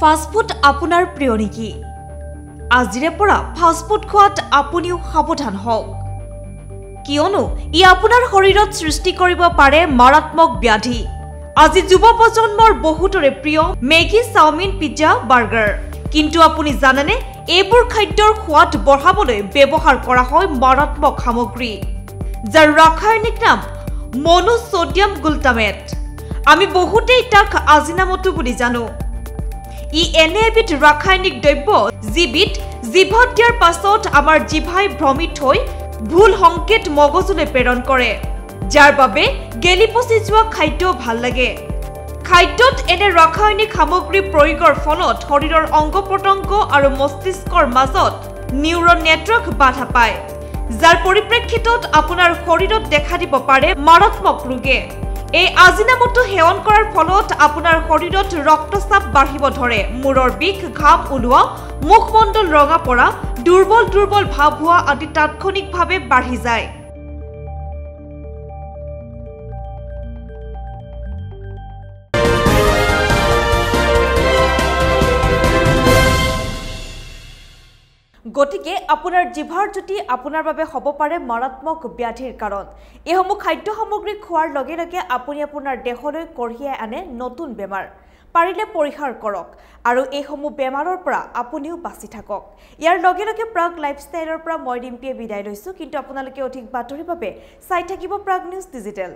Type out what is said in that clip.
Fast food আপোনাৰ প্ৰিয় নেকি? আজিৰে পৰা ফাষ্টফুড খোৱাত আপুনিও সাৱধান হওক, কিয়নো ই আপোনাৰ শৰীৰত সৃষ্টি কৰিব পাৰে মাৰাত্মক ব্যাধি। আজি যুৱ প্ৰজন্মৰ বহুতৰে প্ৰিয় মেগী, চাওমিন, পিজ্জা, বাৰ্গাৰ। কিন্তু আপুনি জানেনে এইবোৰ খাদ্যৰ সোৱাদ বঢ়াবলৈ ব্যৱহাৰ কৰা হয় মাৰাত্মক সামগ্ৰী, যাৰ ৰাসায়নিক নাম মনোছডিয়াম গ্লুটামেট। আমি বহুতেই তাক আজিনামোটো বুলি জানো। ই এনে এবিধ ৰাসায়নিক দ্ৰব্য যিবিধ জিভাত দিয়াৰ পাছত আমাৰ জিভাই ভ্ৰমিত হৈ ভুল সংকেত মগজুলৈ প্ৰেৰণ কৰে, যাৰ বাবে গেলি পচি যোৱা খাদ্য ভাল লাগে। খাদ্যত এনে ৰাসায়নিক সামগ্ৰী প্ৰয়োগৰ ফলত শৰীৰৰ অংগ প্ৰত্যংগ আৰু মস্তিষ্কৰ মাজত নিউৰন নেটৱৰ্ক বাধা পায়, যাৰ পৰিপ্ৰেক্ষিতত আপোনাৰ শৰীৰত দেখা দিব পাৰে মাৰাত্মক ৰোগে। এই আজিনামোটো সেৱন কৰাৰ ফলত আপোনাৰ শৰীৰত ৰক্তচাপ বাঢ়িব ধৰে, মূৰৰ বিষ, ঘাম ওলোৱা, মুখমণ্ডল ৰঙা পৰা, দুৰ্বল ভাৱ হোৱা আদি তাৎক্ষণিকভাৱে বাঢ়ি যায়। গতিকে আপোনাৰ জিভাৰ জুতি আপোনাৰ বাবে হ'ব পাৰে মাৰাত্মক ব্যাধিৰ কাৰণ। এইসমূহ খাদ্য সামগ্ৰী খোৱাৰ লগে লগে আপুনি আপোনাৰ দেহলৈ কঢ়িয়াই আনে নতুন বেমাৰ। পাৰিলে পৰিহাৰ কৰক আৰু এইসমূহ বেমাৰৰ পৰা আপুনিও বাচি থাকক। ইয়াৰ লগে লগে প্ৰাগ লাইফষ্টাইলৰ পৰা মই ডিম্পীয়ে বিদায় লৈছোঁ, কিন্তু আপোনালোকে অধিক বাতৰিৰ বাবে চাই থাকিব প্ৰাগ নিউজ ডিজিটেল।